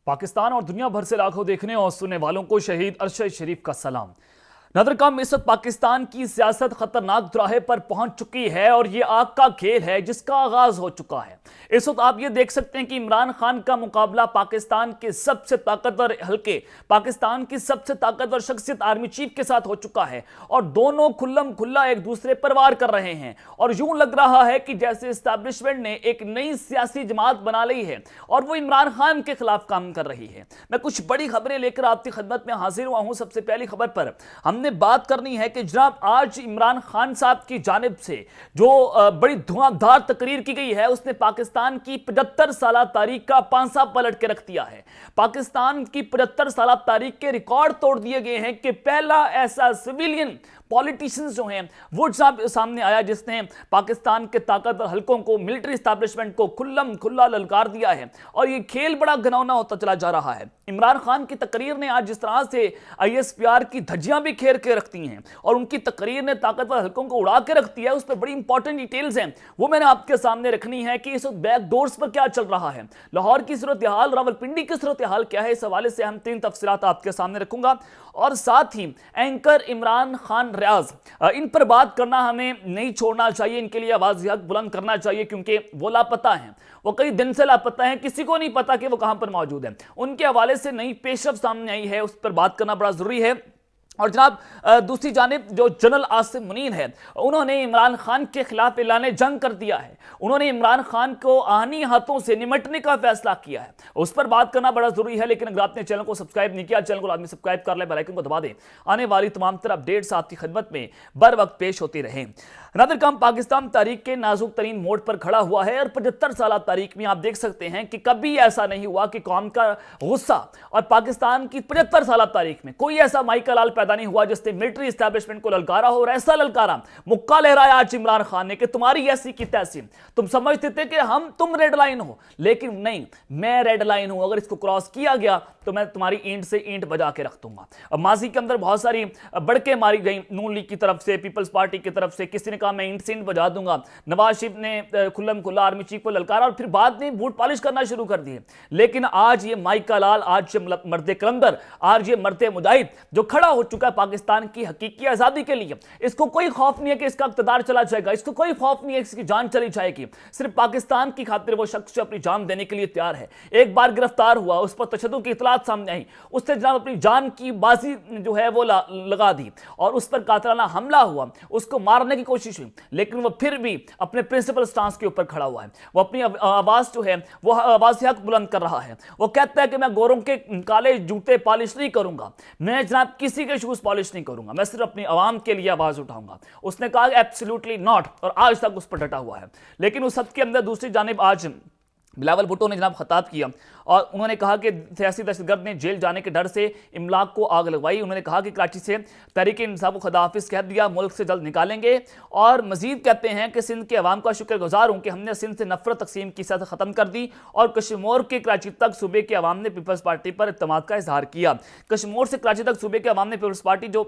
पाकिस्तान और दुनिया भर से लाखों देखने और सुनने वालों को शहीद अरशद शरीफ का सलाम। नदरकम इस वक्त पाकिस्तान की सियासत खतरनाक दुराहे पर पहुंच चुकी है और ये आग का खेल है जिसका आगाज हो चुका है। इस वक्त आप ये देख सकते हैं कि इमरान खान का मुकाबला पाकिस्तान के सबसे ताकतवर हल्के, पाकिस्तान की सबसे ताकतवर शख्सियत आर्मी चीफ के साथ हो चुका है और दोनों खुल्लम खुल्ला एक दूसरे पर वार कर रहे हैं। और यूं लग रहा है कि जैसे एस्टैब्लिशमेंट ने एक नई सियासी जमात बना ली है और वो इमरान खान के खिलाफ काम कर रही है। मैं कुछ बड़ी खबरें लेकर आपकी खिदमत में हाजिर हुआ हूं। सबसे पहली खबर पर हमने बात करनी है कि जनाब आज इमरान खान साहब की जानिब से जो बड़ी धुआंधार तकरीर की गई है उसने पाकिस्तान की 75 साल तारीख का पांसा पलट के रख दिया है। पाकिस्तान की 75 साल तारीख के रिकॉर्ड तोड़ दिए गए हैं कि पहला ऐसा सिविलियन पॉलिटिशियंस जो हैं वो सामने आया जिसने पाकिस्तान के ताकतवर हलकों को, मिलिट्री एस्टैब्लिशमेंट को खुल्लम खुल्ला ललकार दिया है और ये खेल बड़ा घिनौना होता चला जा रहा है। इमरान खान की तकरीर ने आज जिस तरह से ISPR की धज्जियां भी खेर के रखती हैं और उनकी तकरीर ने ताकतवर हलकों को उड़ा के रख दिया है, उस पर बड़ी इंपॉर्टेंट डिटेल्स हैं वो मैंने आपके सामने रखनी है कि इस वक्त बैक डोर्स पर क्या चल रहा है, लाहौर की सूरत हाल, रावलपिंडी की सूरत हाल क्या है। इस हवाले से हम 3 तफसीलात आपके सामने रखूंगा और साथ ही एंकर इमरान खान रियाज, इन पर बात करना हमें नहीं छोड़ना चाहिए, इनके लिए आवाज हक बुलंद करना चाहिए क्योंकि वो लापता हैं, वो कई दिन से लापता हैं, किसी को नहीं पता कि वो कहां पर मौजूद है। उनके हवाले से नई पेशरफ सामने आई है, उस पर बात करना बड़ा जरूरी है। और जनाब दूसरी जानिब जो जनरल आसिम मुनीर है उन्होंने इमरान खान के खिलाफ ऐलान जंग कर दिया है। उन्होंने इमरान खान को आनी हाथों से निमटने का फैसला किया है, उस पर बात करना बड़ा जरूरी है। लेकिन अगर आपने चैनल को सब्सक्राइब नहीं किया, चैनल को आदमी सब्सक्राइब कर ले, बेल आइकन को दबा दें, आने वाली तमाम तरह अपडेट्स आपकी खिदमत में बर वक्त पेश होती रहें। नदरकम पाकिस्तान तारीख के नाजुक तरीन मोड़ पर खड़ा हुआ है और 75 साल तारीख में आप देख सकते हैं कि कभी ऐसा नहीं हुआ कि कौम का गुस्सा और पाकिस्तान की 75 साल तारीख में कोई ऐसा माइका लाल पैदा नहीं हुआ जिसने मिलिट्री एस्टैब्लिशमेंट को ललकारा हो और ऐसा ललकारा मुक्का लहराया आज इमरान खान ने कि तुम्हारी ऐसी की तैसी। तुम समझते थे कि तुम रेड लाइन हो, लेकिन नहीं, मैं रेड लाइन हूं, अगर इसको क्रॉस किया गया तो मैं तुम्हारी ईंट से ईंट बजा के रख दूंगा। अब माजी के अंदर बहुत सारी बड़के मारी गई, नून लीग की तरफ से, पीपल्स पार्टी की तरफ से, किसी ने कहा मैं ईंट से ईंट बजा दूंगा। नवाज शरीफ ने खुल्लम खुल्ला आर्मी चीफ को ललकारा और फिर बाद में बूट पॉलिश करना शुरू कर दिए। लेकिन आज ये माइका लाल, आज ये मर्दे कलंदर, आज ये मर्दे मुजाहिद जो खड़ा हो चुका है पाकिस्तान की हकीकी आजादी के लिए, इसको कोई खौफ नहीं है कि इसका इक़्तिदार चला जाएगा, इसको कोई खौफ नहीं है इसकी जान चली जाएगी। सिर्फ पाकिस्तान की खातिर वो शख्स अपनी जान देने के लिए तैयार है। एक बार गिरफ्तार हुआ, उस पर तशद्दुद की इतलात सामने आई, उसने जनाब अपनी जान की बाजी जो है वो लगा दी और उस पर कातलाना हमला हुआ, उसको मारने की कोशिश हुई, लेकिन वो फिर भी अपने प्रिंसिपल स्टांस के ऊपर खड़ा हुआ है। वो अपनी आवाज जो है वो आवाज हक बुलंद कर रहा है। वो कहता है कि मैं गोरों के काले जूते पॉलिश नहीं करूंगा, मैं जनाब किसी के शूज पॉलिश नहीं करूंगा, मैं सिर्फ अपनी आवाम के लिए आवाज उठाऊंगा। उसने कहा एब्सोल्युटली नॉट और आज तक उस पर डटा हुआ है। लेकिन उस सब के अंदर दूसरी जानिब आज बिलावल भुट्टो ने जनाब खिताब किया और उन्होंने कहा कि सियासी दहशतगर्द ने जेल जाने के डर से इमलाक को आग लगवाई। उन्होंने कहा कि कराची से तहरीक इंसाफ को खुदाहाफिज कह दिया, मुल्क से जल्द निकालेंगे। और मजीद कहते हैं कि सिंध के अवाम का शुक्रगुजार हूँ कि हमने सिंध से नफरत तकसीम की सियासत खत्म कर दी और कश्मीर के कराची तक सूबे के अवाम ने पीपल्स पार्टी पर इत्तेमाद का इजहार किया। कश्मीर से कराची तक सूबे के अवाम ने पीपल्स पार्टी जो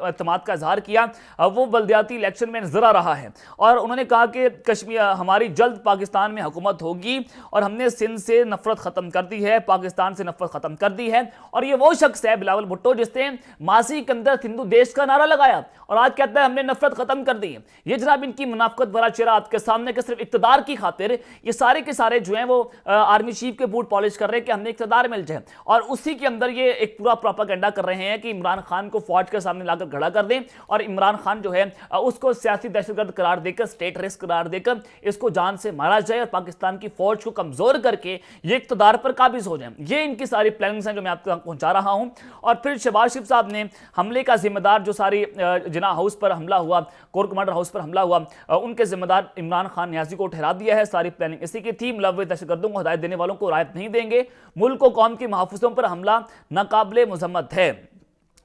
इत्तेमाद का इजहार किया वो बल्दियाती इलेक्शन में नजर आ रहा है। और उन्होंने कहा कि कश्मीर हमारी जल्द पाकिस्तान में हुकूमत होगी और हमने सिंध से नफरत खत्म कर दी है, पाकिस्तान से नफरत खत्म कर दी है। और ये वो शख्स है बिलावल भुट्टो जिसने मासी के अंदर हिंदू देश का नारा लगाया और आज कहता है हमने नफरत खत्म कर दी है। ये जनाब इनकी मुनाफकत भरा चेहरा आपके सामने के सिर्फ इक्तदार की खातिर ये सारे के सारे जो हैं वो आर्मी चीफ के बूट पॉलिश कर रहे हैं कि हमने इक्तदार मिल जाए और उसी के अंदर ये एक पूरा प्रोपेगेंडा कर रहे हैं कि इमरान खान को फौज के सामने लाकर खड़ा कर दें और इमरान खान जो है उसको सियासी दहशतगर्द करार देकर, स्टेट रिस्क करार देकर इसको जान से मारा जाए और पाकिस्तान की फौज को कमजोर करके ये इक्तदार पर काबिज हो जाए। ये इनकी सारी प्लानिंग्स हैं जो मैं आपको पहुंचा रहा हूं। और फिर शहबाज शरीफ साहब ने हमले का जिम्मेदार जो सारी जिना हाउस पर हमला हुआ, कोर कमांडर हाउस पर हमला हुआ, उनके जिम्मेदार इमरान खान नियाजी को ठहरा दिया है। सारी प्लानिंग इसी की थी। मुलव्विस दहशतगर्दों को हिदायत देने वालों को रायत नहीं देंगे, मुल्क को कौम की महफूजों पर हमला नाकाबिले मजम्मत है।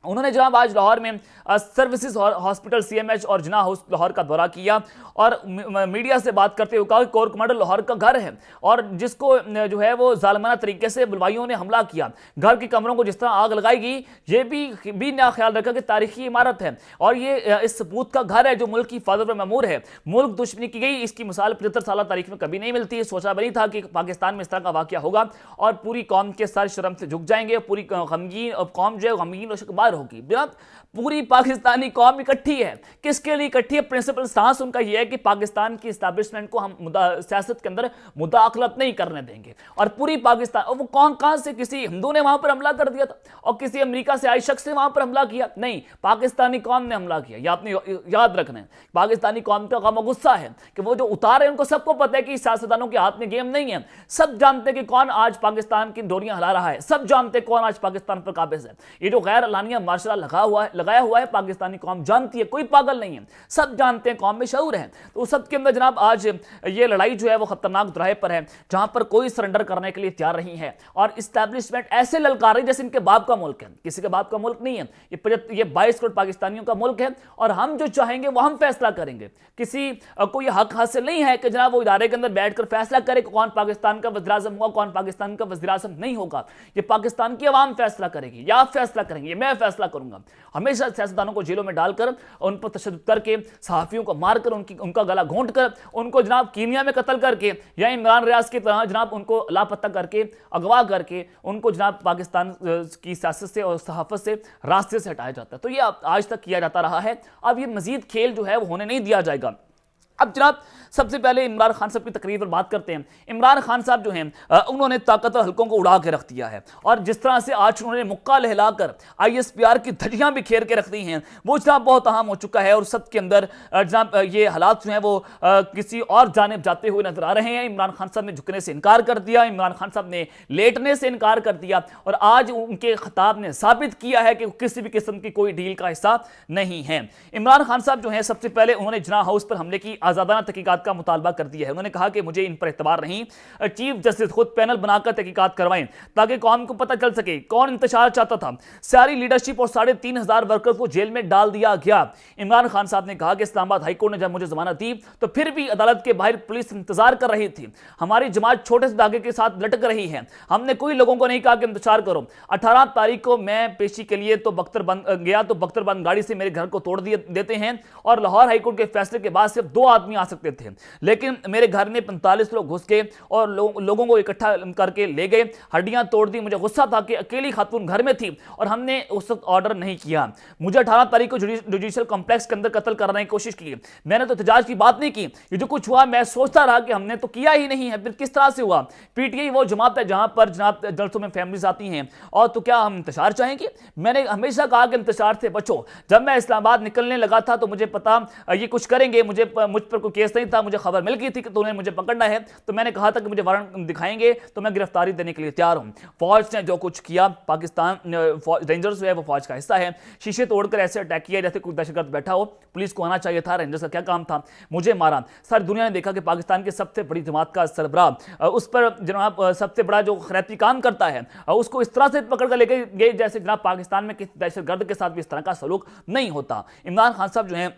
उन्होंने जनाब आज लाहौर में सर्विसेज हॉस्पिटल सीएमएच और जिना हाउस लाहौर का दौरा किया और मीडिया से बात करते हुए कहा कि कोर कमांडर लाहौर का घर है और जिसको जो है वो जालिमाना तरीके से बुलवाइयों ने हमला किया, घर के कमरों को जिस तरह आग लगाई गई, ये भी ना ख्याल रखा कि तारीखी इमारत है और ये इस सपूत का घर है जो मुल्क की हिफाजत पर ममूर है। मुल्क दुश्मनी की गई, इसकी मिसाल 75 साल तारीख में कभी नहीं मिलती। सोचा भी नहीं था कि पाकिस्तान में इस तरह का वाकया होगा और पूरी कौम के सर शर्म से झुक जाएंगे, पूरी गमगीन कौम जो है गमगीन और शिकबार होगी। जनाब पूरी पाकिस्तानी कौम इकट्ठी है, किसके लिए इकट्ठी है? प्रिंसिपल स्टांस उनका यह है कि पाकिस्तान की एस्टैब्लिशमेंट को हम सियासत के अंदर मुदाखलत नहीं करने देंगे। और पूरी पाकिस्तान, और वो कहां से किसी हिंदू ने वहां पर हमला कर दिया था और किसी अमेरिका से आए शख्स ने वहां पर हमला किया? नहीं, पाकिस्तानी कौम ने हमला किया। यह आपने याद रखना है। पाकिस्तानी कौम का गम गुस्सा है कि वो जो उतारे, उनको सबको पता है कि सियासतदानों के हाथ में गेम नहीं है। सब जानते हैं कि कौन आज पाकिस्तान की डोरियां हिला रहा है, सब जानते हैं कौन आज पाकिस्तान पर काबिज है। ये जो गैर अलानिया मार्शल लगाया हुआ है पाकिस्तानी कौम जानती है, कोई पागल नहीं है, सब जानते हैं, कौम में शऊर है। तो उस सब के अंदर जनाब आज ये लड़ाई जो है वो खतरनाक दुराहे पर है जहां पर कोई सरेंडर करने के लिए तैयार नहीं है और इस्टेब्लिशमेंट ऐसे ललकार रही जैसे इनके बाप का मुल्क है। किसी के बाप का मुल्क नहीं है, ये 22 करोड़ पाकिस्तानियों का मुल्क है और हम जो चाहेंगे वो हम फैसला करेंगे। किसी को यह हक हासिल नहीं है कि जनाब वो इदारे के अंदर बैठकर फैसला करे कि कौन पाकिस्तान का वज़ीर आज़म होगा, कौन पाकिस्तान का वज़ीर आज़म नहीं होगा। ये पाकिस्तान की आवाम फैसला करेगी या आप फैसला करेंगे, मैं फैसला करूंगा। हमेशा सियासतदानों को जेलों में डालकर उन पर तशद्दुद करके, सहाफियों को मारकर, उनका गला घोंट कर, उनको जनाब कीनिया में कत्ल करके या इमरान रियाज की तरह जनाब उनको लापता करके, अगवा करके उनको जनाब पाकिस्तान की सियासत से और सहाफत से रास्ते से हटाया जाता है। तो ये आज तक किया जाता रहा है। अब ये मजीद खेल जो है वो होने नहीं दिया जाएगा। अब जनाब सबसे पहले इमरान खान साहब की तकरीर पर बात करते हैं। इमरान खान साहब जो हैं उन्होंने ताकतवर हल्कों को उड़ा के रख दिया है और जिस तरह से आज उन्होंने मुक्का लहलाकर ISPR की धज्जियां बिखेर के रख दी हैं वो जनाब बहुत अहम हो चुका है और सब के अंदर जनाब ये हालात जो हैं वो किसी और जानिब जाते हुए नजर आ रहे हैं। इमरान खान साहब ने झुकने से इनकार कर दिया, इमरान खान साहब ने लेटने से इनकार कर दिया और आज उनके खिताब ने साबित किया है कि किसी भी किस्म की कोई डील का हिस्सा नहीं है। इमरान खान साहब जो है सबसे पहले उन्होंने जिना हाउस पर हमले की आजादाना तहकीकात का मुतालबा कर दिया है। उन्होंने कहा कि मुझे इन पर एतबार नहीं, चीफ जस्टिस खुद पैनल बनाकर तहकीकात करवाएं ताकि कौम को पता चल सके कौन इंतशार चाहता था। सारी लीडरशिप और 3,500 वर्कर्स को जेल में डाल दिया गया। इमरान खान साहब ने कहा कि इस्लामाबाद हाईकोर्ट ने जब मुझे जमानत दी तो फिर भी अदालत के बाहर पुलिस इंतजार कर रही थी। हमारी जमात छोटे से धागे के साथ लटक रही है। हमने कोई लोगों को नहीं कहा कि इंतजार करो। 18 तारीख को मैं पेशी के लिए तो बख्तरबंद गया तो बख्तरबंद गाड़ी से मेरे घर को तोड़ देते हैं और लाहौर हाईकोर्ट के फैसले के बाद सिर्फ 2 आदमी आ सकते थे, लेकिन मेरे घर में 45 लोग घुस गए और लोगों को इकट्ठा करके ले गए, हड्डियां तोड़ दी। मुझे गुस्सा था कि अकेली खातून घर में थी और हमने उस वक्त ऑर्डर नहीं किया। मुझे 18 तारीख को जुडिशियल कॉम्प्लेक्स के अंदर कत्ल करने की कोशिश की। मैंने तो एहतजाज की बात नहीं की। ये जो कुछ हुआ मैं सोचता रहा कि हमने तो किया ही नहीं है, फिर किस तरह से हुआ? PTI वो जमात है जहां पर जनाब जलसों में फैमिलीज आती हैं और तो क्या हम इंतशार चाहेंगे? मैंने हमेशा कहा कि इंतशार से बचो। जब मैं इस्लामाबाद निकलने लगा था तो मुझे पता ये कुछ करेंगे, मुझ पर कोई केस नहीं था, मुझे खबर मिल गई थी कि तूने मुझे पकड़ना है, तो मैंने कहा था कि मुझे वारंट दिखाएंगे तो मैं गिरफ्तारी देने के लिए तैयार हूं। फौज ने जो कुछ किया, पाकिस्तान रेंजर्स जो है वो फौज का हिस्सा है, शीशे तोड़कर ऐसे अटैक किया जैसे कोई दहशतगर्द बैठा हो। पुलिस को आना चाहिए था, रेंजर्स का क्या काम था? मुझे मारा। सारी दुनिया ने देखा कि पाकिस्तान की सबसे बड़ी जमात का सरबराह, उस पर जनाब सबसे बड़ा जो खैराती काम करता है, उसको इस तरह से पकड़ कर लेके गए जैसे जनाब पाकिस्तान में किसी दहशतगर्द के साथ भी इस तरह का सलूक नहीं होता। इमरान खान साहब जो है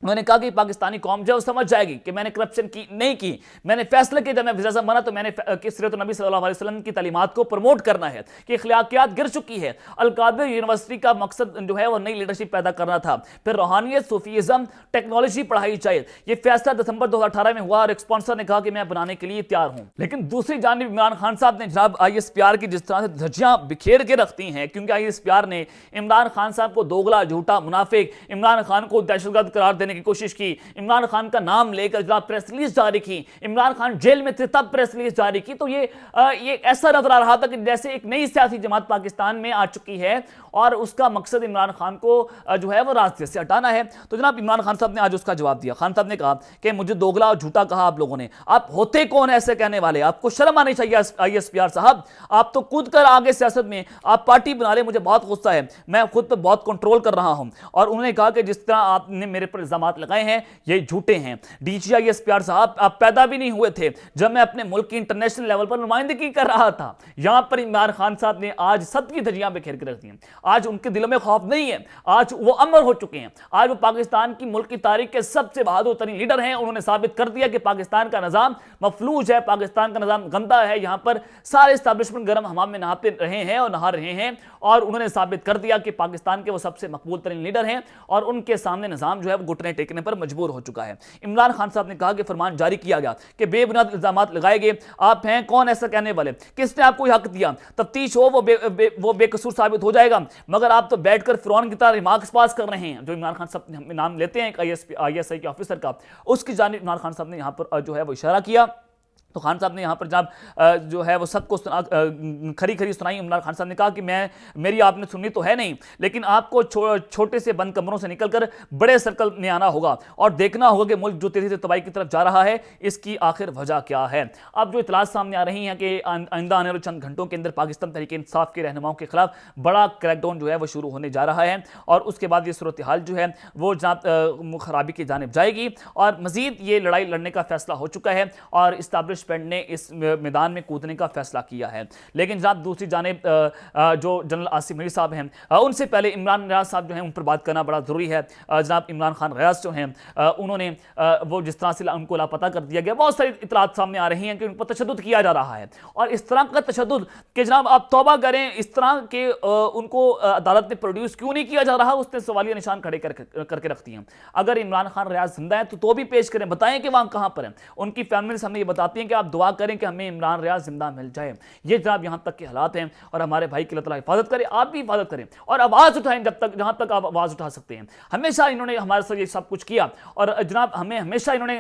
उन्होंने कहा कि पाकिस्तानी कौम जो समझ जाएगी कि मैंने करप्शन की नहीं की। मैंने फैसला किया जब मैं वज़ीर आज़म बना तो मैंने सीरत नबी सल्लल्लाहु अलैहि वसल्लम की तालीमात को प्रमोट करना है कि अखलाकियात गिर चुकी है। अल-कादिर यूनिवर्सिटी का मकसद जो है वो नई लीडरशिप पैदा करना था, फिर रूहानियत, सूफीज़म, टेक्नोलॉजी पढ़ाई जाए। ये फैसला दिसंबर 2018 में हुआ और एक स्पॉन्सर ने कहा कि मैं बनाने के लिए तैयार हूँ। लेकिन दूसरी जानिब इमरान खान साहब ने जनाब ISPR की जिस तरह से धज्जियां बिखेर के रखती हैं, क्योंकि ISPR ने इमरान खान साहब को दोगला, झूठा, मुनाफिक, इमरान खान को दहशतगर्द करार देने की कोशिश की, इमरान खान का नाम लेकर जनाब प्रेस रिलीज जारी की, इमरान खान जेल में थे तब प्रेस रिलीज जारी की। तो ये ऐसा नजर आ रहा था कि जैसे एक नई सियासी जमात पाकिस्तान में आ चुकी है और उसका मकसद इमरान खान को जो है वो रास्ते से हटाना है। तो जनाब इमरान खान साहब ने आज उसका जवाब दिया। खान साहब ने कहा कि मुझे दोगला और झूठा कहा आप लोगों ने, आप होते कौन ऐसे कहने वाले? आपको शर्म आनी चाहिए ISPR साहब, आप तो कूद कर आगे सियासत में, आप पार्टी बना ले। मुझे बहुत गुस्सा है, मैं खुद पर बहुत कंट्रोल कर रहा हूं। और उन्होंने कहा कि जिस तरह आपने मेरे पर इल्जाम इल्जाम लगाए हैं ये झूठे हैं। डीजीआई एसपीआर साहब, आप पैदा भी नहीं हुए थे जब मैं अपने मुल्क की इंटरनेशनल लेवल पर नुमाइंदगी कर रहा था। यहां पर इमरान खान साहब ने आज सत्य की धज्जियां बिखेर के रख दी हैं। आज उनके दिलों में खौफ नहीं है, आज वो अमर हो चुके हैं। आज वो पाकिस्तान की मुल्क की तारीख के सबसे बहादुर तरीन लीडर हैं। उन्होंने साबित कर दिया कि पाकिस्तान का निजाम मफलूज है, पाकिस्तान का निजाम गंदा है। यहां पर सारे एस्टैब्लिशमेंट गर्म हमाम में नहाते रहे हैं और नहा रहे हैं, और उन्होंने साबित कर दिया कि पाकिस्तान के वो सबसे मकबूल तरीन लीडर हैं और उनके सामने निजाम जो है वो घुटने टेकने पर मजबूर हो चुका है। इमरान खान साहब ने कहा कि फरमान जारी किया गया कि बेबुनियाद इल्जाम लगाए गए। आप हैं कौन ऐसा कहने वाले? किसने आपको हक दिया? तफ्तीश हो, वो बेकसूर साबित हो जाएगा। मगर आप तो बैठकर फिरौन की तरह रिमार्क्स पास कर रहे हैं। जो इमरान खान साहब नाम लेते हैं ISI के ऑफिसर का, उसकी जानिब इमरान खान साहब ने यहां पर जो है वो इशारा किया। तो खान साहब ने यहाँ पर जब जो है वो सबको खरी खरी सुनाई। इमरान खान साहब ने कहा कि मेरी आपने सुननी तो है नहीं, लेकिन आपको छोटे से बंद कमरों से निकलकर बड़े सर्कल में आना होगा और देखना होगा कि मुल्क जो तेजी से तबाही की तरफ जा रहा है इसकी आखिर वजह क्या है। अब जो इतलात सामने आ रही हैं कि आइंदा आने वाले चंद घंटों के अंदर पाकिस्तान तहरीक इंसाफ के रहनुमाओं के खिलाफ बड़ा क्रैकडाउन जो है वो शुरू होने जा रहा है, और उसके बाद ये सूरत हाल जो है वो जनाब खराबी की जानिब जाएगी और मजीद ये लड़ाई लड़ने का फैसला हो चुका है और इस्टेब्लिशमेंट ने इस मैदान में कूदने का फैसला किया है। लेकिन जनाब दूसरी जानिब जो जनरल आसिफ मीर साहब हैं, उनसे पहले इमरान रियाज साहब जो हैं उन पर बात करना बड़ा जरूरी है। जनाब इमरान खान रियाज जो हैं उन्होंने वो जिस तरह से उनको लापता कर दिया गया, बहुत सारी इतलात सामने आ रही हैं कि उन पर तशद्दुद किया जा रहा है, और इस तरह का तशद्दुद कि जनाब आप तौबा करें, इस तरह के उनको अदालत ने प्रोड्यूस क्यों नहीं किया जा रहा, उसने सवालिया निशान खड़े करके रखती हैं। अगर इमरान खान रियाज जिंदा है तो भी पेश करें, बताएं कि वहां कहां पर है। उनकी फैमिली हमें ये बताती हैं कि आप दुआ करें कि हमें इमरान रियाज जिंदा मिल जाए। ये जनाब यहां तक के हालात हैं, और हमारे भाई की अल्लाह ताला हिफाजत करे, आप भी हिफाजत करें और आवाज उठाएं जब तक जहां तक आप आवाज उठा सकते हैं। हमेशा इन्होंने हमारे साथ ये सब कुछ किया, और जनाब हमें हमेशा इन्होंने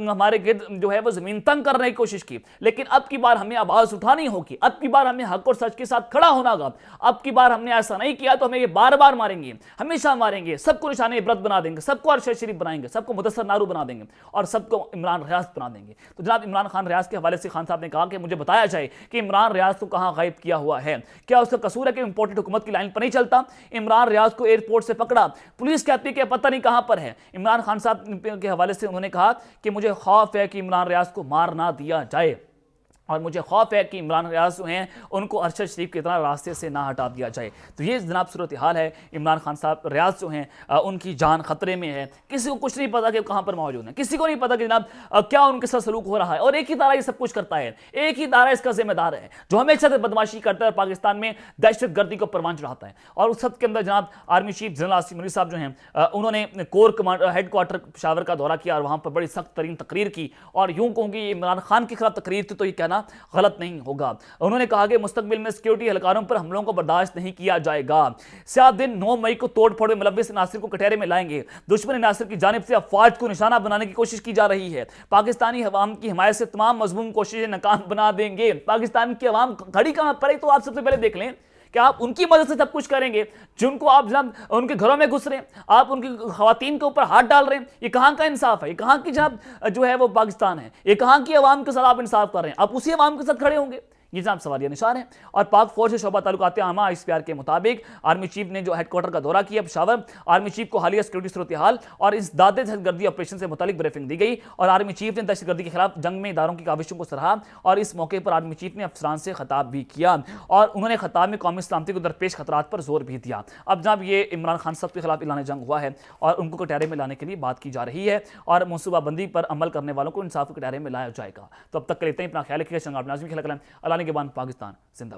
हमारे गिर्द जो है वो जमीन तंग करने की कोशिश की, लेकिन अब की बार हमें आवाज उठानी होगी। अब की बार हमें हक और सच के साथ खड़ा होना होगा। अब की बार हमने ऐसा नहीं किया तो हमें ये बार बार मारेंगे, हमेशा मारेंगे, सबको निशाने इबरत बना देंगे, सबको अरशद शरीफ बनाएंगे, सबको मुदस्सर नारू बना देंगे और सबको इमरान रियाज बना देंगे। तो जनाब इमरान खान रियाज के हवाले से खान साहब ने कहा कि मुझे बताया जाए कि इमरान रियाज को कहां गायब किया हुआ है, क्या उसका कसूर है कि इंपोर्टेड हुकूमत की लाइन पर नहीं चलता। इमरान रियाज को एयरपोर्ट से पकड़ा, पुलिस कहती है कि पता नहीं कहां पर है। इमरान खान साहब के हवाले से उन्होंने कहा कि मुझे खौफ है कि इमरान रियाज को मार ना दिया जाए, और मुझे खौफ है कि इमरान रियाज जो हैं उनको अरशद शरीफ की तरह रास्ते से ना हटा दिया जाए। तो ये जनाब सूरत हाल है। इमरान खान साहब रियाज जो हैं उनकी जान खतरे में है। किसी को कुछ नहीं पता कि कहाँ पर मौजूद हैं, किसी को नहीं पता कि जनाब क्या उनके साथ सलूक हो रहा है, और एक ही इदारा ये सब कुछ करता है, एक ही इदारा इसका जिम्मेदार है जो हमेशा से बदमाशी करता है और पाकिस्तान में दहशत गर्दी को परवान चढ़ाता है। और उस सब के अंदर जनाब army chief general Asif Mir साहब जो हैं उन्होंने कोर कमांडर हेडक्वार्टर पेशावर का दौरा किया और वहाँ पर बड़ी सख्त तरीन तकरीर की, और यूँ कहूँ कि इमरान खान के खिलाफ तकरीर थी तो ये कहना गलत नहीं होगा। उन्होंने कहा कि मुस्तकबिल में सिक्योरिटी एहलकारों पर हमलों को बर्दाश्त नहीं किया जाएगा। स्याह दिन 9 मई को तोड़फोड़ में मुलव्विस नासिर को कटहरे में लाएंगे। दुश्मन नासिर की जानिब से अफवाज को निशाना बनाने की कोशिश की जा रही है। पाकिस्तानी अवाम की हिमायत से तमाम मजमूम कोशिशें नाकाम बना देंगे। पाकिस्तान की अवाम खड़ी कहां पर है तो आप सबसे पहले देख लें कि आप उनकी मदद से सब कुछ करेंगे जिनको आप जनाब उनके घरों में घुस रहे हैं, आप उनकी खवातीन के ऊपर हाथ डाल रहे हैं। ये कहां का इंसाफ है? ये कहां की जनाब जो है वो पाकिस्तान है? ये कहां की अवाम के साथ आप इंसाफ कर रहे हैं? आप उसी अवाम के साथ खड़े होंगे? ये जनाब सवालिया निशान है। और पाक फौज से शोबा ताल्लुकात आमा ISPR के मुताबिक आर्मी चीफ ने जो हेडक्वार्टर का दौरा किया पेशावर, आर्मी चीफ को हालिया सिक्योरिटी सूरत हाल और इस दादे दहशतगर्दी ऑपरेशन से मुतालिक ब्रीफिंग दी गई, और आर्मी चीफ ने दहशतगर्दी के खिलाफ जंग में इदारों की काविशों को सराहा। और इस मौके पर आर्मी चीफ ने अफसरान से खिताब भी किया, और उन्होंने खिताब में कौमी सलामती को दरपेश खतरात पर जोर भी दिया। अब जनाब ये इमरान खान साहब के खिलाफ ऐलान जंग हुआ है और उनको कटहरे में लाने के लिए बात की जा रही है, और मनसूबाबंदी पर अमल करने वालों को इंसाफ के कटहरे में लाया जाएगा। तो अब तक के लिए इतना ही। अपना ख्याल रखिएगा। अल्लाह ने के बाद पाकिस्तान जिंदाबाद।